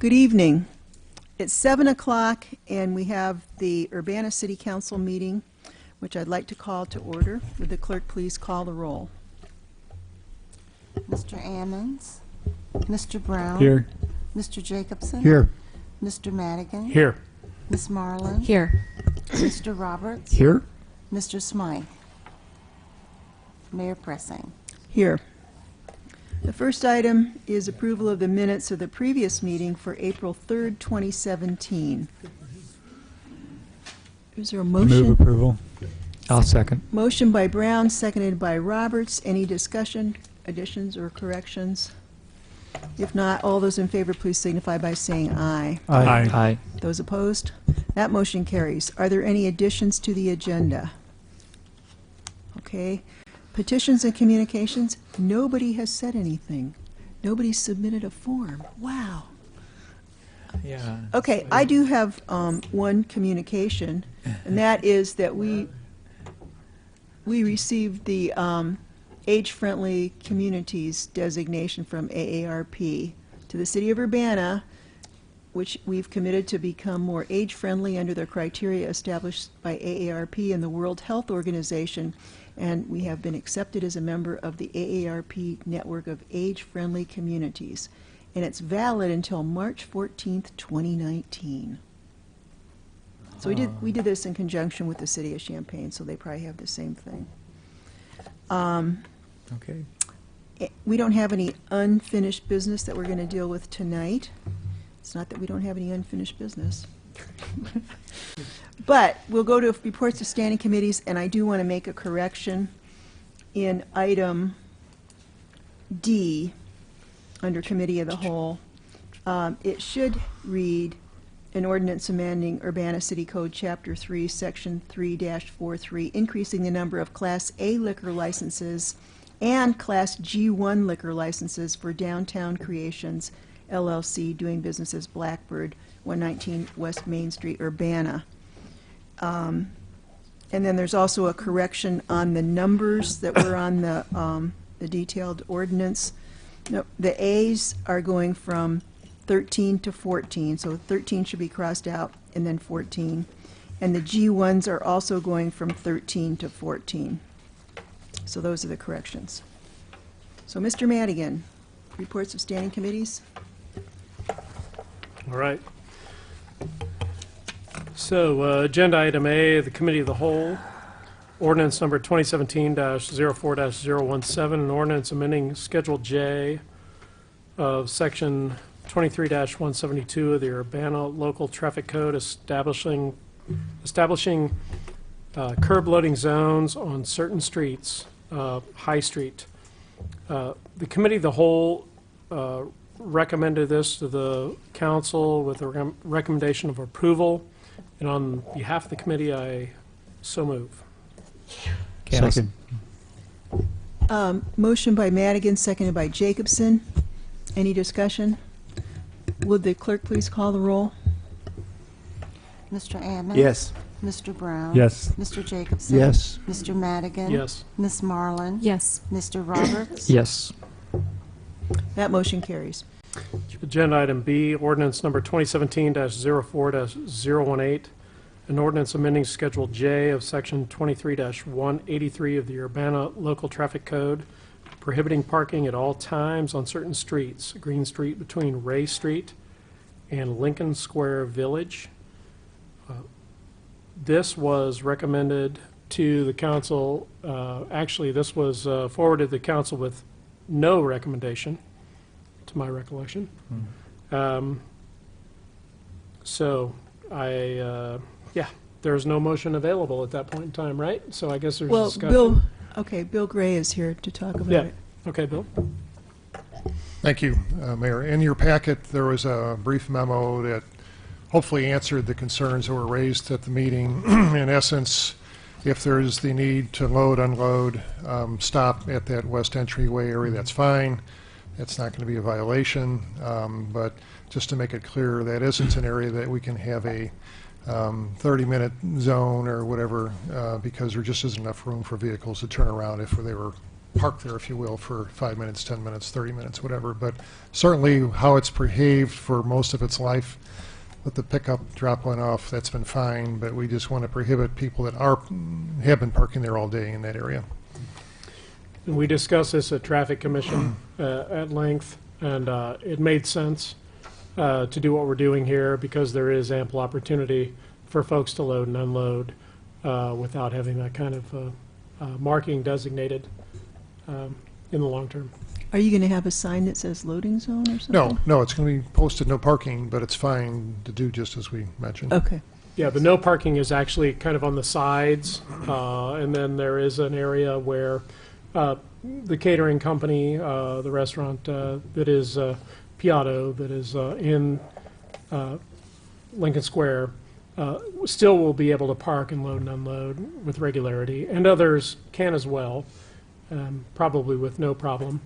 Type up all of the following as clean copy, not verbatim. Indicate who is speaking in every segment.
Speaker 1: Good evening. It's 7 o'clock and we have the Urbana City Council meeting, which I'd like to call to order. Would the clerk please call the roll?
Speaker 2: Mr. Ammons, Mr. Brown.
Speaker 3: Here.
Speaker 2: Mr. Jacobson.
Speaker 3: Here.
Speaker 2: Mr. Madigan.
Speaker 3: Here.
Speaker 2: Ms. Marlin.
Speaker 4: Here.
Speaker 2: Mr. Roberts.
Speaker 3: Here.
Speaker 2: Mr. Smythe. Mayor Pressing.
Speaker 1: Here. The first item is approval of the minutes of the previous meeting for April 3rd, 2017. Is there a
Speaker 3: Move
Speaker 1: motion?
Speaker 3: approval. I'll second.
Speaker 1: Motion by Brown, seconded by Roberts. Any discussion, additions, or corrections? If not, all those in favor, please signify by saying aye.
Speaker 3: Aye.
Speaker 4: Aye.
Speaker 1: Those opposed? That motion carries. Are there any additions to the agenda? Okay. Petitions and communications, nobody has said anything. Nobody submitted a form. Wow.
Speaker 3: Yeah.
Speaker 1: Okay, I do have one communication, and that is that we received the Age-Friendly Communities designation from AARP to the City of Urbana, which we've committed to become more age-friendly under the criteria established by AARP and the World Health Organization, and we have been accepted as a member of the AARP network of age-friendly communities, and it's valid until March 14th, 2019. So we did this in conjunction with the City of Champaign, so they probably have the same thing.
Speaker 3: Okay.
Speaker 1: We don't have any unfinished business that we're going to deal with tonight. It's not that we don't have any unfinished business. But we'll go to reports of standing committees, and I do want to make a correction in item D under Committee of the Whole. It should read an ordinance amending Urbana City Code Chapter 3, Section 3-43, increasing the number of Class A liquor licenses and Class G1 liquor licenses for Downtown Creations, LLC, doing business as Blackbird, 119 West Main Street, Urbana. And then there's also a correction on the numbers that were on the detailed ordinance. No, the A's are going from 13 to 14, so 13 should be crossed out, and then 14. And the G1s are also going from 13 to 14. So those are the corrections. So Mr. Madigan, reports of standing committees.
Speaker 5: All right. So, agenda item A, the Committee of the Whole, ordinance number 2017-04-017, an ordinance amending Schedule J of Section 23-172 of the Urbana Local Traffic Code, establishing curb loading zones on certain streets, High Street. The Committee of the Whole recommended this to the council with a recommendation of approval, and on behalf of the committee, I so move.
Speaker 3: Second.
Speaker 1: Motion by Madigan, seconded by Jacobson. Any discussion? Would the clerk please call the roll?
Speaker 2: Mr. Ammons.
Speaker 3: Yes.
Speaker 2: Mr. Brown.
Speaker 3: Yes.
Speaker 2: Mr. Jacobson.
Speaker 3: Yes.
Speaker 2: Mr. Madigan.
Speaker 5: Yes.
Speaker 2: Ms. Marlin.
Speaker 4: Yes.
Speaker 2: Mr. Roberts.
Speaker 3: Yes.
Speaker 1: That motion carries.
Speaker 5: Agenda item B, ordinance number 2017-04-018, an ordinance amending Schedule J of Section 23-183 of the Urbana Local Traffic Code, prohibiting parking at all times on certain streets, Green Street between Ray Street and Lincoln Square Village. This was recommended to the council. Actually, this was forwarded to the council with no recommendation, to my recollection. So there's no motion available at that point in time, right? So I guess there's
Speaker 1: Well,
Speaker 5: discussion.
Speaker 1: Bill Gray is here to talk about
Speaker 5: Yeah.
Speaker 1: it.
Speaker 5: Okay, Bill.
Speaker 6: Thank you, Mayor. In your packet, there was a brief memo that hopefully answered the concerns that were raised at the meeting. In essence, if there's the need to load, unload, stop at that west entryway area, that's fine. That's not going to be a violation. But just to make it clear, that isn't an area that we can have a 30-minute zone or whatever, because there just isn't enough room for vehicles to turn around if they were park there, if you will, for 5 minutes, 10 minutes, 30 minutes, whatever. But certainly how it's behaved for most of its life, with the pickup drop one off, that's been fine, but we just want to prohibit people that have been parking there all day in that area.
Speaker 5: And we discussed this at Traffic Commission at length, and it made sense to do what we're doing here because there is ample opportunity for folks to load and unload without having that kind of marking designated in the long term.
Speaker 1: Are you going to have a sign that says loading zone or something?
Speaker 6: No, it's going to be posted no parking, but it's fine to do just as we mentioned.
Speaker 1: Okay.
Speaker 5: Yeah, the no parking is actually kind of on the sides, and then there is an area where the catering company, the restaurant that is Piatto, that is in Lincoln Square, still will be able to park and load and unload with regularity, and others can as well, probably with no problem.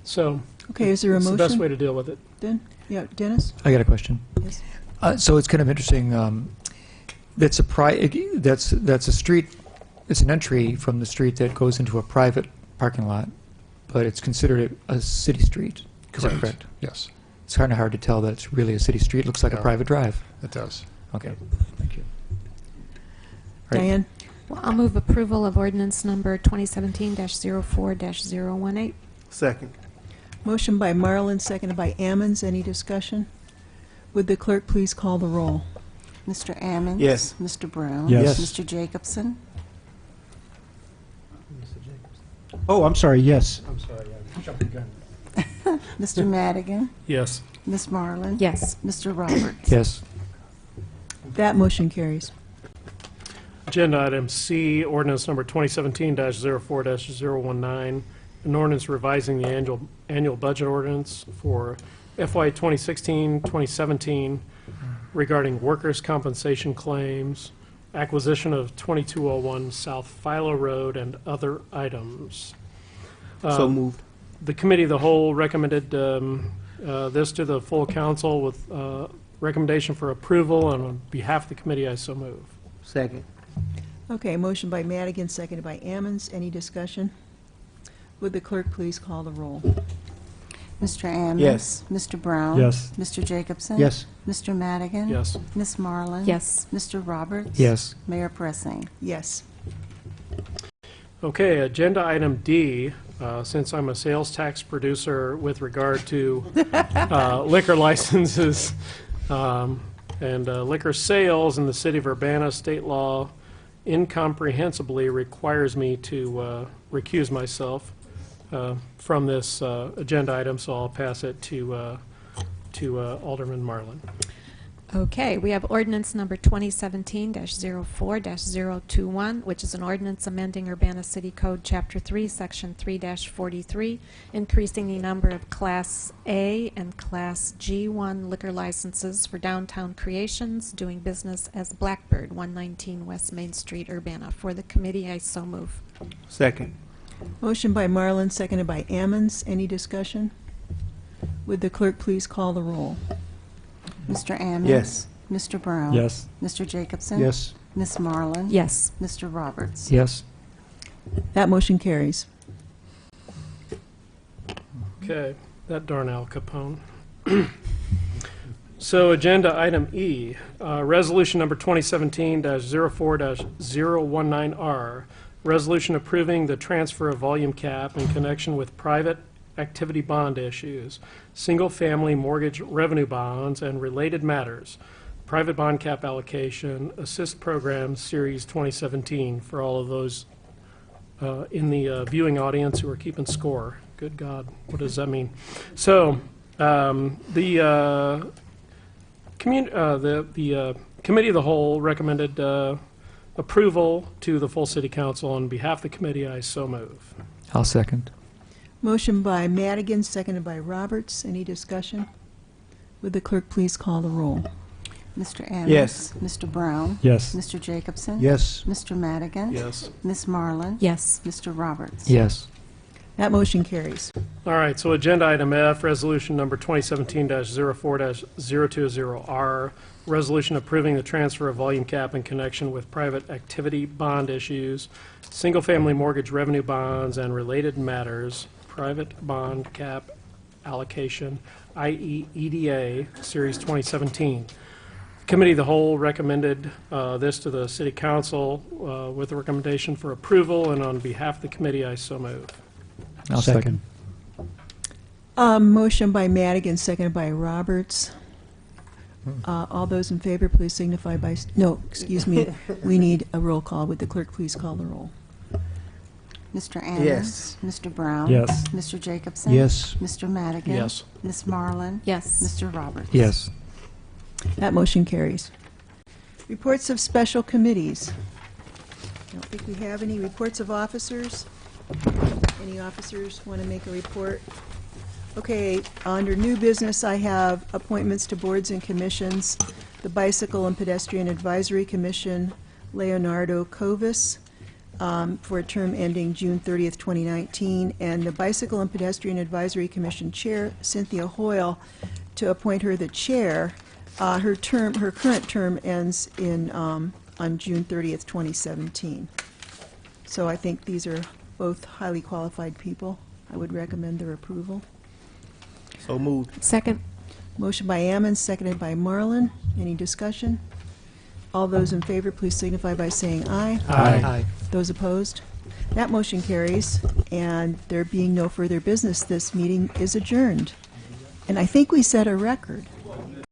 Speaker 5: So
Speaker 1: Okay, is there a
Speaker 5: it's the best way
Speaker 1: motion
Speaker 5: to deal with it.
Speaker 1: then? Yeah, Dennis?
Speaker 3: I got a question.
Speaker 1: Yes.
Speaker 3: So it's kind of interesting. That's a street. It's an entry from the street that goes into a private parking lot, but it's considered a city street. Is that correct?
Speaker 6: Yes,
Speaker 3: It's kind of hard to tell that it's really a city street. It looks like a
Speaker 6: Yeah.
Speaker 3: private drive.
Speaker 6: it does.
Speaker 3: Okay. Thank you. Right.
Speaker 1: Diane?
Speaker 4: Well, I'll move approval of ordinance number 2017-04-018.
Speaker 7: Second.
Speaker 1: Motion by Marlin, seconded by Ammons. Any discussion? Would the clerk please call the roll?
Speaker 2: Mr. Ammons?
Speaker 7: Yes.
Speaker 2: Mr. Brown?
Speaker 7: Yes.
Speaker 2: Mr. Jacobson?
Speaker 7: Oh, I'm sorry, yes. I'm sorry, I jumped the gun.
Speaker 2: Mr. Madigan?
Speaker 5: Yes.
Speaker 2: Ms. Marlin?
Speaker 4: Yes.
Speaker 2: Mr. Roberts?
Speaker 3: Yes.
Speaker 1: That motion carries.
Speaker 5: Agenda item C, ordinance number 2017-04-019, an ordinance revising the annual budget ordinance for FY 2016-2017 regarding workers' compensation claims, acquisition of 2201 South Philo Road, and other items.
Speaker 7: So moved.
Speaker 5: The Committee of the Whole recommended this to the full council with recommendation for approval, and on behalf of the committee, I so move.
Speaker 7: Second.
Speaker 1: Okay, motion by Madigan, seconded by Ammons. Any discussion? Would the clerk please call the roll?
Speaker 2: Mr. Ammons?
Speaker 7: Yes.
Speaker 2: Mr. Brown?
Speaker 7: Yes.
Speaker 2: Mr. Jacobson?
Speaker 7: Yes.
Speaker 2: Mr. Madigan?
Speaker 5: Yes.
Speaker 2: Ms. Marlin?
Speaker 4: Yes.
Speaker 2: Mr. Roberts?
Speaker 3: Yes.
Speaker 2: Mayor Pressing?
Speaker 1: Yes.
Speaker 5: Okay, agenda item D, since I'm a sales tax producer with regard to liquor licenses and liquor sales in the city of Urbana, state law incomprehensibly requires me to recuse myself from this agenda item, so I'll pass it to Alderman Marlin.
Speaker 4: Okay, we have ordinance number 2017-04-021, which is an ordinance amending Urbana City Code, Chapter 3, Section 3-43, increasing the number of Class A and Class G1 liquor licenses for Downtown Creations, doing business as Blackbird, 119 West Main Street, Urbana. For the committee, I so move.
Speaker 7: Second.
Speaker 1: Motion by Marlin, seconded by Ammons. Any discussion? Would the clerk please call the roll?
Speaker 2: Mr. Ammons?
Speaker 7: Yes.
Speaker 2: Mr. Brown?
Speaker 7: Yes.
Speaker 2: Mr. Jacobson?
Speaker 7: Yes.
Speaker 2: Ms. Marlin?
Speaker 4: Yes.
Speaker 2: Mr. Roberts?
Speaker 3: Yes.
Speaker 1: That motion carries.
Speaker 5: Okay, that darn Al Capone. So agenda item E, resolution number 2017-04-019R, resolution approving the transfer of volume cap in connection with private activity bond issues, single-family mortgage revenue bonds, and related matters. Private bond cap allocation, assist program, series 2017, for all of those in the viewing audience who are keeping score. Good God, what does that mean? So the Committee of the Whole recommended approval to the full City Council. On behalf of the committee, I so move.
Speaker 3: I'll second.
Speaker 1: Motion by Madigan, seconded by Roberts. Any discussion? Would the clerk please call the roll?
Speaker 2: Mr. Ammons?
Speaker 7: Yes.
Speaker 2: Mr. Brown?
Speaker 7: Yes.
Speaker 2: Mr. Jacobson?
Speaker 7: Yes.
Speaker 2: Mr. Madigan?
Speaker 5: Yes.
Speaker 2: Ms. Marlin?
Speaker 4: Yes.
Speaker 2: Mr. Roberts?
Speaker 3: Yes.
Speaker 1: That motion carries.
Speaker 5: All right, so agenda item F, resolution number 2017-04-020R, resolution approving the transfer of volume cap in connection with private activity bond issues, single-family mortgage revenue bonds, and related matters, private bond cap allocation, i.e. EDA, Series 2017. Committee of the Whole recommended this to the City Council with a recommendation for approval, and on behalf of the committee, I so move.
Speaker 3: I'll second.
Speaker 1: Motion by Madigan, seconded by Roberts. All those in favor, please signify by, no, excuse me, we need a roll call. Would the clerk please call the roll?
Speaker 2: Mr. Ammons?
Speaker 7: Yes.
Speaker 2: Mr. Brown?
Speaker 7: Yes.
Speaker 2: Mr. Jacobson?
Speaker 7: Yes.
Speaker 2: Mr. Madigan?
Speaker 5: Yes.
Speaker 2: Ms. Marlin?
Speaker 4: Yes.
Speaker 2: Mr. Roberts?
Speaker 3: Yes.
Speaker 1: That motion carries. Reports of special committees. I don't think we have any. Reports of officers. Any officers want to make a report? Okay, under new business, I have appointments to boards and commissions. The Bicycle and Pedestrian Advisory Commission, Leonardo Covis, for a term ending June 30th, 2019, and the Bicycle and Pedestrian Advisory Commission Chair, Cynthia Hoyle, to appoint her the chair. Her current term ends on June 30th, 2017. So I think these are both highly qualified people. I would recommend their approval.
Speaker 7: So moved.
Speaker 4: Second.
Speaker 1: Motion by Ammons, seconded by Marlin. Any discussion? All those in favor, please signify by saying aye.
Speaker 3: Aye.
Speaker 1: Those opposed? That motion carries, and there being no further business, this meeting is adjourned. And I think we set a record.